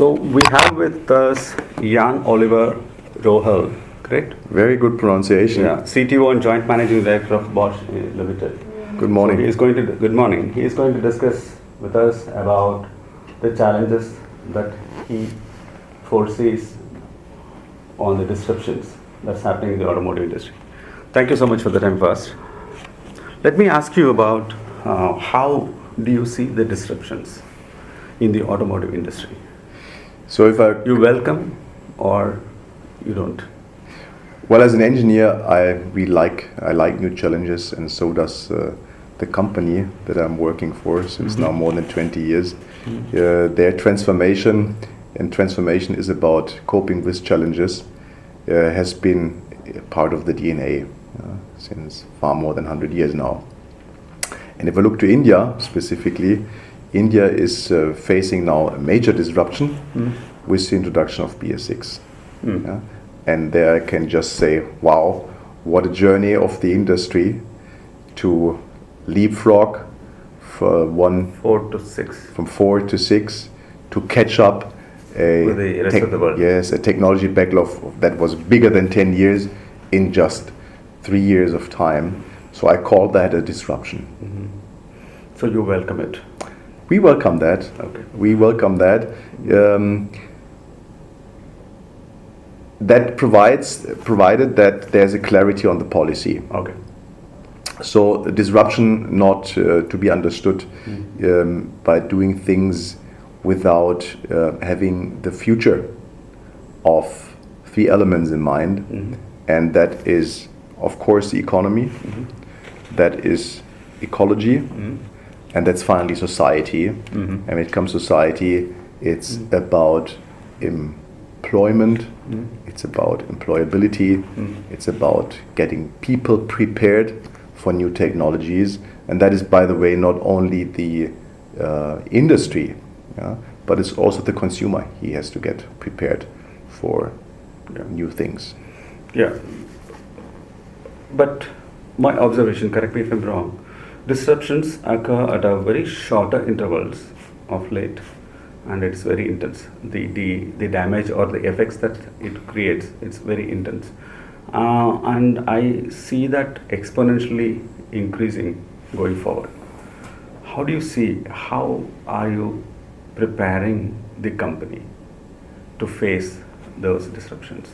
So we have with us Jan Oliver Roehrl, correct? Very good pronunciation. Yeah, CTO and Joint Managing Director of Bosch Limited. Good morning. So good morning. He is going to discuss with us about the challenges that he foresees on the disruptions that's happening in the automotive industry. Thank you so much for the time first. Let me ask you about how do you see the disruptions in the automotive industry? So You welcome or you don't? Well, as an engineer, I like new challenges, and so does the company that I'm working for since now more than 20 years. Their transformation is about coping with challenges, has been part of the DNA since far more than 100 years now. And if I look to India specifically, India is facing now a major disruption with the introduction of BS6. And there I can just say, wow, what a journey of the industry to leapfrog from 4 to 6 to catch up With the rest of the world. Yes, a technology backlog that was bigger than 10 years in just 3 years of time. So I call that a disruption. So you welcome it? We welcome that. Okay. We welcome that. That provided that there's a clarity on the policy. Okay. So disruption not to be understood by doing things without having the future of 3 elements in mind, and that is, of course, the economy, that is ecology, and that's finally society. And when it comes to society, it's about employment, it's about employability, it's about getting people prepared for new technologies, and that is, by the way, not only the industry, but it's also the consumer. He has to get prepared for new things. Yeah. But my observation, correct me if I'm wrong, disruptions occur at a very shorter intervals of late, and it's very intense. The damage or the effects that it creates, it's very intense. And I see that exponentially increasing going forward. How do you see, how are you preparing the company to face those disruptions?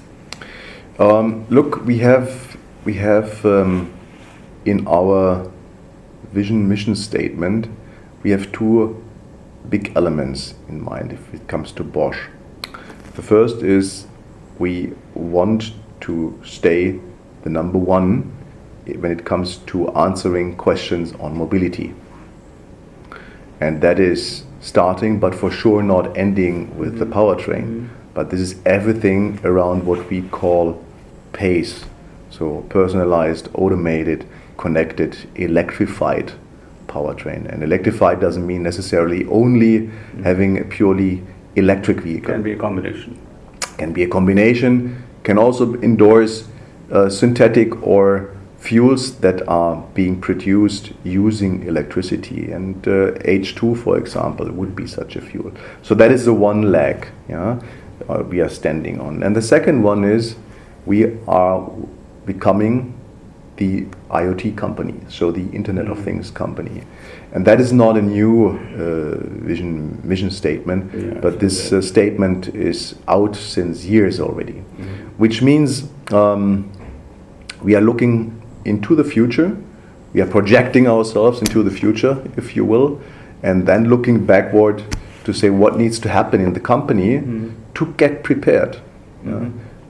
Look, we have in our vision mission statement, we have 2 big elements in mind if it comes to Bosch. The first is we want to stay the number 1 when it comes to answering questions on mobility. And that is starting, but for sure not ending with the powertrain. But this is everything around what we call PACE. So personalized, automated, connected, electrified powertrain. And electrified doesn't mean necessarily only having a purely electric vehicle. Can be a combination. Can be a combination. Can also endorse synthetic or fuels that are being produced using electricity. And H2, for example, would be such a fuel. So that is the one leg we are standing on. And the second one is we are becoming the IoT company, so the Internet of Things company. And that is not a new mission statement, but this statement is out since years already, which means we are looking into the future, we are projecting ourselves into the future, if you will, and then looking backward to say what needs to happen in the company to get prepared.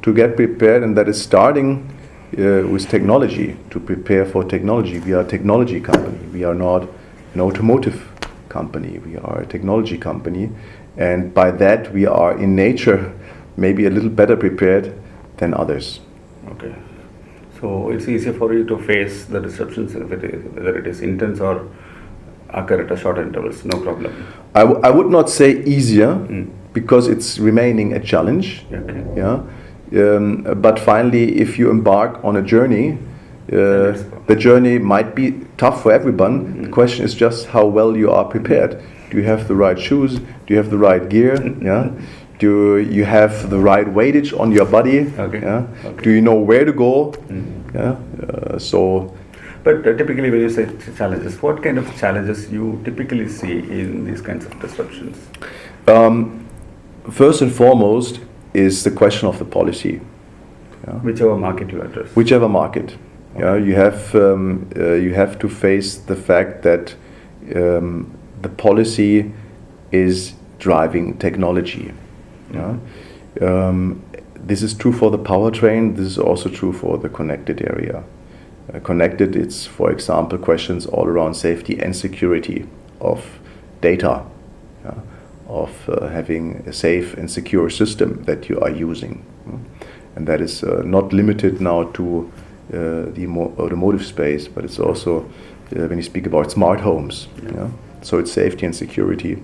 To get prepared, and that is starting with technology, to prepare for technology. We are a technology company. We are not an automotive company. We are a technology company. And by that, we are in nature maybe a little better prepared than others. Okay. So it's easier for you to face the disruptions, whether it is intense or occur at a short intervals, no problem. I would not say easier, because it's remaining a challenge. Okay. But finally, if you embark on a journey, the journey might be tough for everyone. The question is just how well you are prepared. Do you have the right shoes? Do you have the right gear? Do you have the right weightage on your body? Okay. Yeah? Okay. Do you know where to go? Mm. Yeah? So. But typically, when you say challenges, what kind of challenges you typically see in these kinds of disruptions? First and foremost is the question of the policy. Yeah? Whichever market you address. Whichever market. Okay. Yeah, you have to face the fact that the policy is driving technology. Yeah? This is true for the powertrain. This is also true for the connected area. Connected, it's, for example, questions all around safety and security of data, of having a safe and secure system that you are using. And that is not limited now to the automotive space, but it's also when you speak about smart homes. Yeah? So it's safety and security.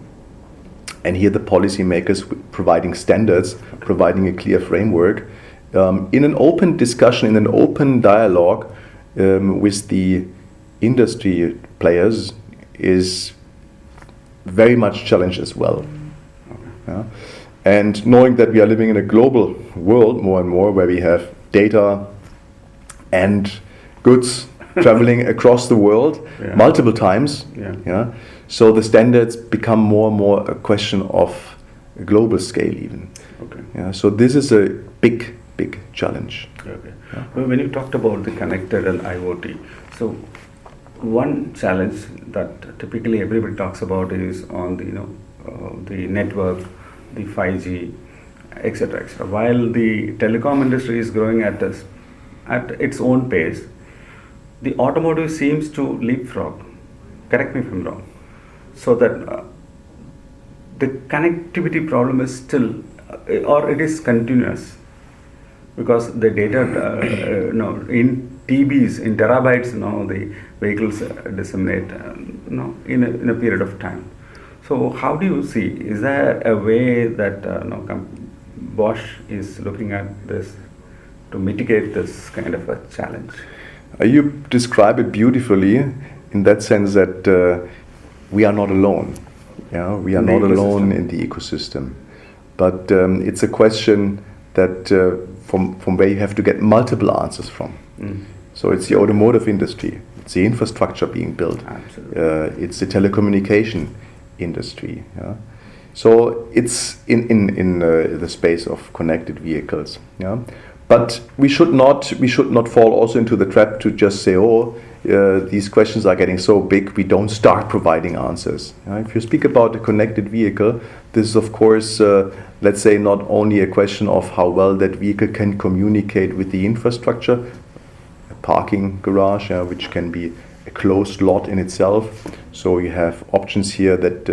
And here the policymakers providing standards, providing a clear framework, in an open discussion, in an open dialogue, with the industry players is very much challenged as well. Yeah? And knowing that we are living in a global world more and more, where we have data and goods traveling across the world multiple times, so the standards become more and more a question of a global scale even. Okay. Yeah? So this is a big challenge. Okay. Yeah. Well, when you talked about the connected and IoT, so one challenge that typically everybody talks about is on the the network, the 5G, etc., etc. While the telecom industry is growing at its own pace, the automotive seems to leapfrog. Correct me if I'm wrong. So that the connectivity problem is still, or it is continuous. Because the data, in TBs, in terabytes, the vehicles disseminate, in a period of time. So how do you see? Is there a way that Bosch is looking at this to mitigate this kind of a challenge? You describe it beautifully in that sense that we are not alone. Yeah, we are not alone in the ecosystem, but it's a question that. From where you have to get multiple answers from. So it's the automotive industry, it's the infrastructure being built, it's the telecommunication industry. Yeah? So it's in the space of connected vehicles. Yeah? But we should not fall also into the trap to just say, these questions are getting so big, we don't start providing answers. If you speak about a connected vehicle, this is of course, let's say, not only a question of how well that vehicle can communicate with the infrastructure, a parking garage, which can be a closed lot in itself. So you have options here that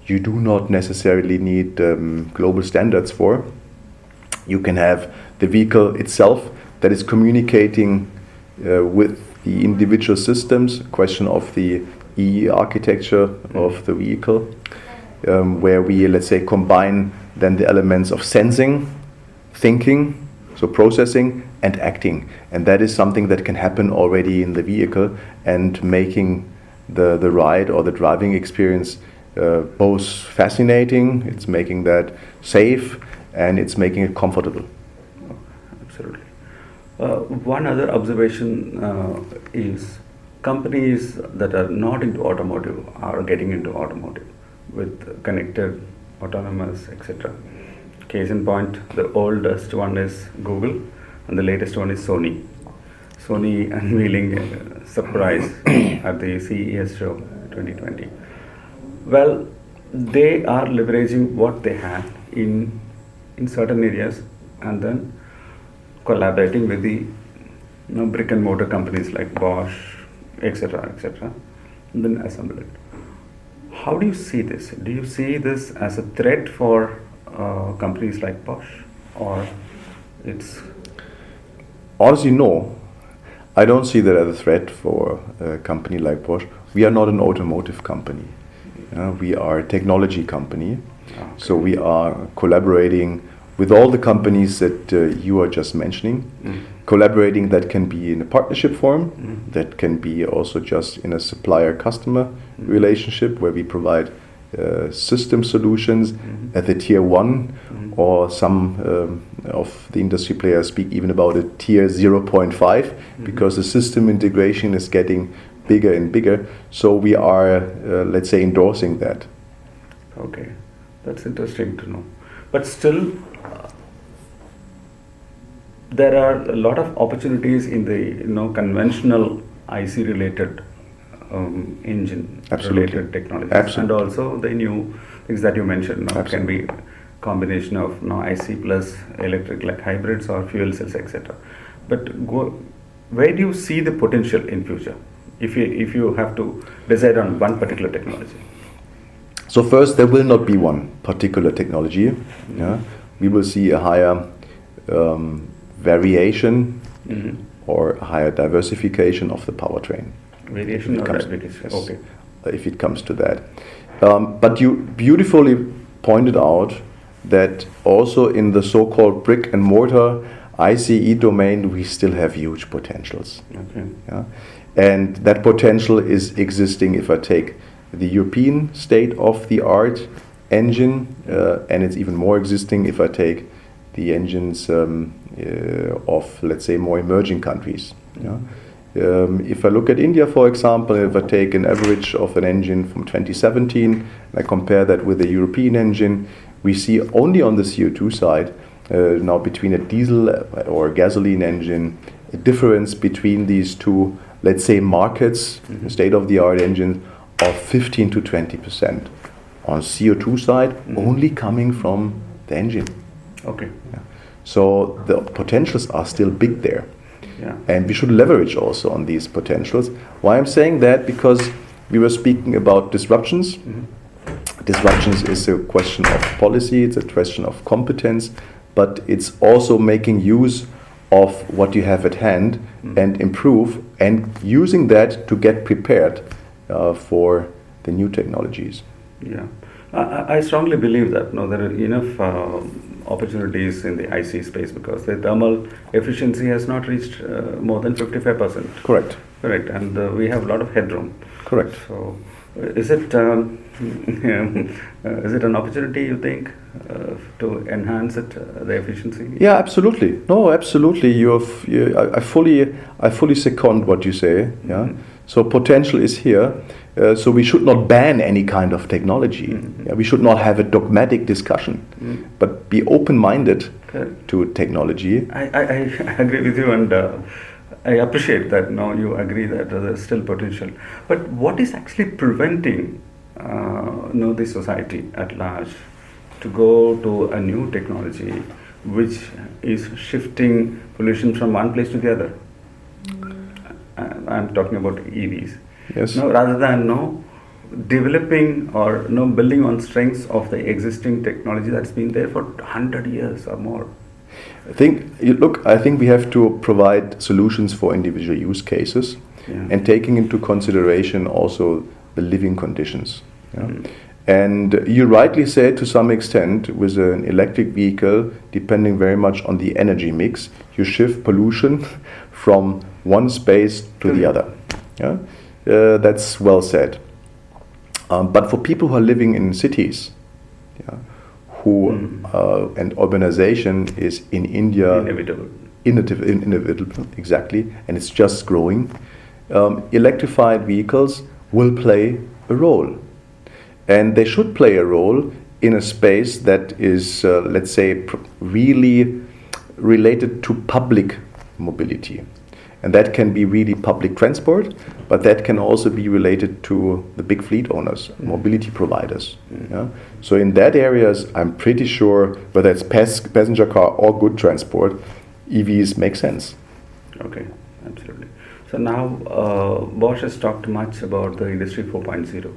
you do not necessarily need global standards for. You can have the vehicle itself that is communicating with the individual systems, question of the EE architecture of the vehicle, where we, let's say, combine then the elements of sensing, thinking, so processing, and acting. And that is something that can happen already in the vehicle and making the ride or the driving experience both fascinating, it's making that safe, and it's making it comfortable. Absolutely. One other observation is companies that are not into automotive are getting into automotive with connected, autonomous, etc. Case in point, the oldest one is Google and the latest one is Sony. Sony unveiling a surprise at the CES show 2020. Well, they are leveraging what they have in certain areas and then collaborating with the brick and mortar companies like Bosch, etc., and then assemble it. How do you see this? Do you see this as a threat for companies like Bosch, or it's? Honestly, no. I don't see that as a threat for a company like Bosch. We are not an automotive company. We are a technology company. Okay. So we are collaborating with all the companies that you are just mentioning. Collaborating that can be in a partnership form, that can be also just in a supplier-customer relationship where we provide system solutions at the tier 1, or some of the industry players speak even about a tier 0.5, because the system integration is getting bigger and bigger. So we are, let's say, endorsing that. Okay, that's interesting to know. But still, there are a lot of opportunities in the conventional IC related engine related technologies. Absolutely. And also the new things that you mentioned can be combination of IC plus electric, like hybrids or fuel cells, etc. But where do you see the potential in future if you have to decide on one particular technology? So first, there will not be one particular technology. Yeah? We will see a higher variation or higher diversification of the powertrain. Variation or diversification? Okay. If it comes to that. But you beautifully pointed out that also in the so-called brick and mortar ICE domain, we still have huge potentials. Okay. Yeah? And that potential is existing if I take the European state-of-the-art engine, and it's even more existing if I take the engines of, let's say, more emerging countries. Yeah? If I look at India, for example, if I take an average of an engine from 2017, and I compare that with the European engine, we see only on the CO2 side, now between a diesel or gasoline engine, a difference between these two, let's say, markets, state-of-the-art engines, of 15 to 20%. On CO2 side, only coming from the engine. Okay. Yeah. So the potentials are still big there. Yeah. And we should leverage also on these potentials. Why I'm saying that? Because we were speaking about disruptions. Disruptions is a question of policy, it's a question of competence, but it's also making use of what you have at hand and improve, and using that to get prepared for the new technologies. Yeah, I strongly believe that there are enough opportunities in the IC space, because the thermal efficiency has not reached more than 55%. Correct. Correct, and we have a lot of headroom. Correct. So, is it an opportunity, you think, to enhance the efficiency? Yeah, absolutely. No, absolutely. I fully second what you say. Yeah. So potential is here. So we should not ban any kind of technology. Yeah, we should not have a dogmatic discussion, but be open-minded to technology. I agree with you, and I appreciate that now you agree that there's still potential. But what is actually preventing the society at large to go to a new technology which is shifting pollution from one place to the other? I'm talking about EVs. Yes. Rather than developing or building on strengths of the existing technology that's been there for 100 years or more. I think we have to provide solutions for individual use cases, and taking into consideration also the living conditions. Yeah? And you rightly said, to some extent, with an electric vehicle, depending very much on the energy mix, you shift pollution from one space to the other. Yeah? That's well said. But for people who are living in cities, and urbanization is in India inevitable, exactly, and it's just growing. Electrified vehicles will play a role, and they should play a role in a space that is, let's say, really related to public mobility. And that can be really public transport, but that can also be related to the big fleet owners, mobility providers. Yeah? So in that areas, I'm pretty sure, whether it's passenger car or good transport, EVs make sense. Okay, absolutely. So now Bosch has talked much about the Industry 4.0,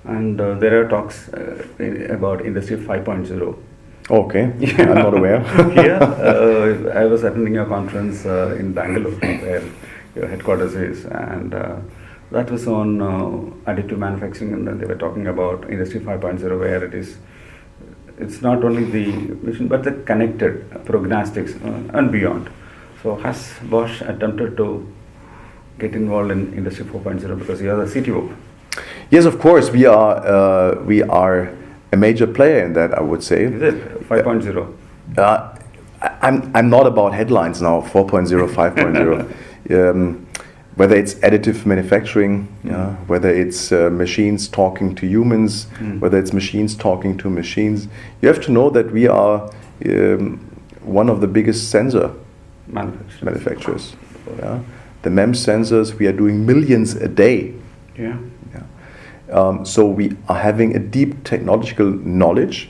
and there are talks about Industry 5.0. Okay, I'm not aware. Here, I was attending a conference in Bangalore, where your headquarters is, and that was on additive manufacturing, and then they were talking about Industry 5.0, where it's not only the machine, but the connected prognostics and beyond. So has Bosch attempted to get involved in Industry 4.0, because you are the CTO? Yes, of course, we are a major player in that, I would say. Is it 5.0? I'm not about headlines now, 4.0, 5.0. Whether it's additive manufacturing, whether it's machines talking to humans, whether it's machines talking to machines, you have to know that we are one of the biggest sensor manufacturers. Yeah? The MEMS sensors, we are doing millions a day. Yeah. So we are having a deep technological knowledge,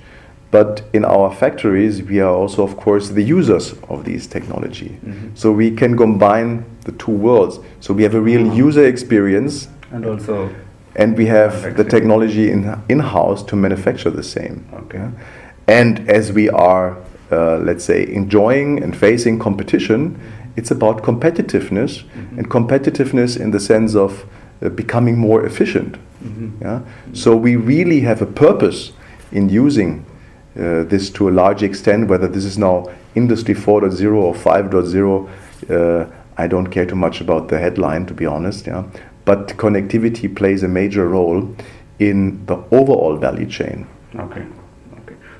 but in our factories we are also, of course, the users of these technology. So we can combine the two worlds. So we have a real user experience, and we have the technology in-house to manufacture the same. Okay. And as we are, let's say, enjoying and facing competition, it's about competitiveness, and competitiveness in the sense of becoming more efficient. Yeah? So we really have a purpose in using this to a large extent, whether this is now Industry 4.0 or 5.0, I don't care too much about the headline, to be honest. Yeah? But connectivity plays a major role in the overall value chain. Okay.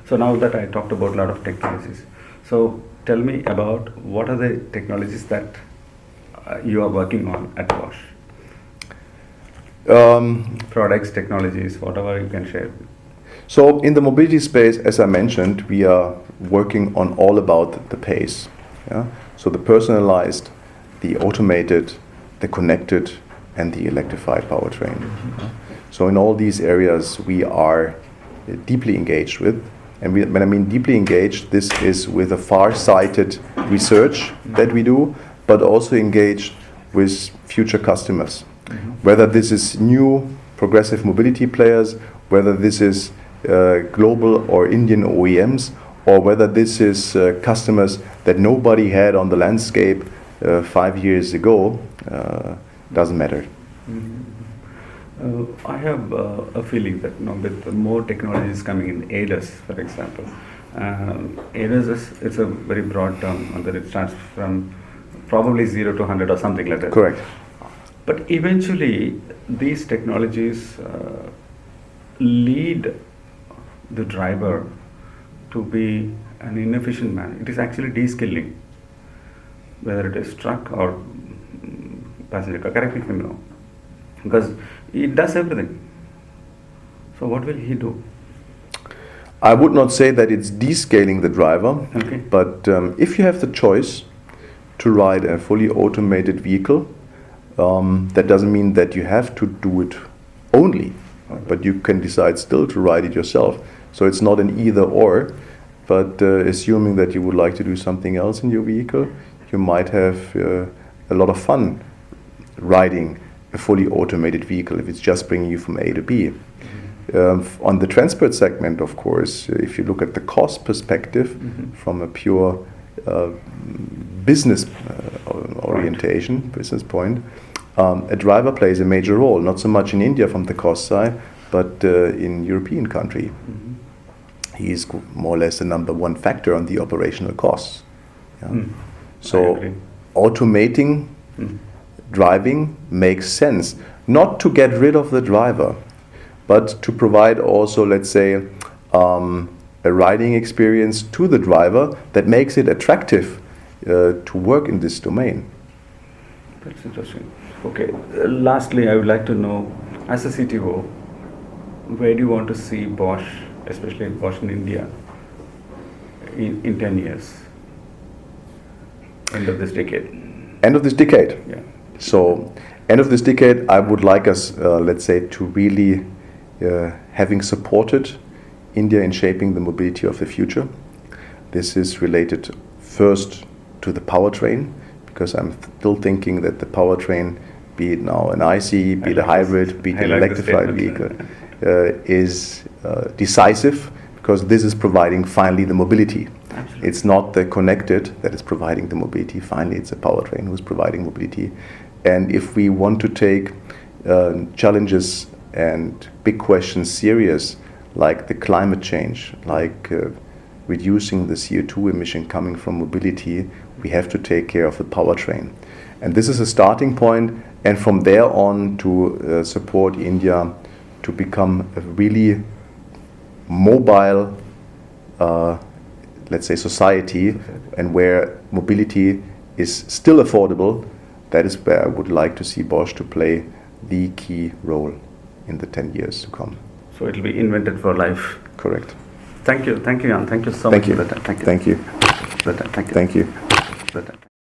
So now that I talked about a lot of technologies, so tell me about what are the technologies that you are working on at Bosch? Products, technologies, whatever you can share. So in the mobility space, as I mentioned, we are working on all about the pace. Yeah? So the personalized, the automated, the connected, and the electrified powertrain. So in all these areas, we are deeply engaged with. And when I mean deeply engaged, this is with a far-sighted research that we do, but also engaged with future customers. Whether this is new progressive mobility players, whether this is global or Indian OEMs, or whether this is customers that nobody had on the landscape 5 years ago, doesn't matter. I have a feeling that with more technologies coming in, ADAS, for example. ADAS it's a very broad term, and that it starts from probably 0 to 100 or something like that. Correct. But eventually, these technologies lead the driver to be an inefficient man. It is actually de-skilling, whether it is truck or passenger car. Correct me if I'm wrong. Because it does everything. So what will he do? I would not say that it's descaling the driver, Okay. but if you have the choice to ride a fully automated vehicle, that doesn't mean that you have to do it only, but you can decide still to ride it yourself. So it's not an either or, but assuming that you would like to do something else in your vehicle, you might have a lot of fun riding a fully automated vehicle if it's just bringing you from A to B. On the transport segment, of course, if you look at the cost perspective from a pure business orientation, business point, a driver plays a major role, not so much in India from the cost side, but in European country. He is more or less the number one factor on the operational costs. Yeah? So automating driving makes sense, not to get rid of the driver, but to provide also, let's say, a riding experience to the driver that makes it attractive to work in this domain. That's interesting. Okay, lastly, I would like to know, as a CTO, where do you want to see Bosch, especially Bosch in India, in 10 years? End of this decade. End of this decade? Yeah. So, end of this decade, I would like us, let's say, to really having supported India in shaping the mobility of the future. This is related first to the powertrain, because I'm still thinking that the powertrain, be it now an ICE, be it a hybrid, be it an electrified vehicle, is decisive, because this is providing finally the mobility. Absolutely. It's not the connected that is providing the mobility. Finally, it's a powertrain who's providing mobility. And if we want to take challenges and big questions serious, like the climate change, like reducing the CO2 emission coming from mobility, we have to take care of the powertrain. And this is a starting point, and from there on to support India to become a really mobile, let's say, society, and where mobility is still affordable. That is where I would like to see Bosch to play the key role in the 10 years to come. So it will be invented for life. Correct. Thank you, Jan. Thank you so Thank much you. for that. Thank you. For that. Thank you. Thank you. For that.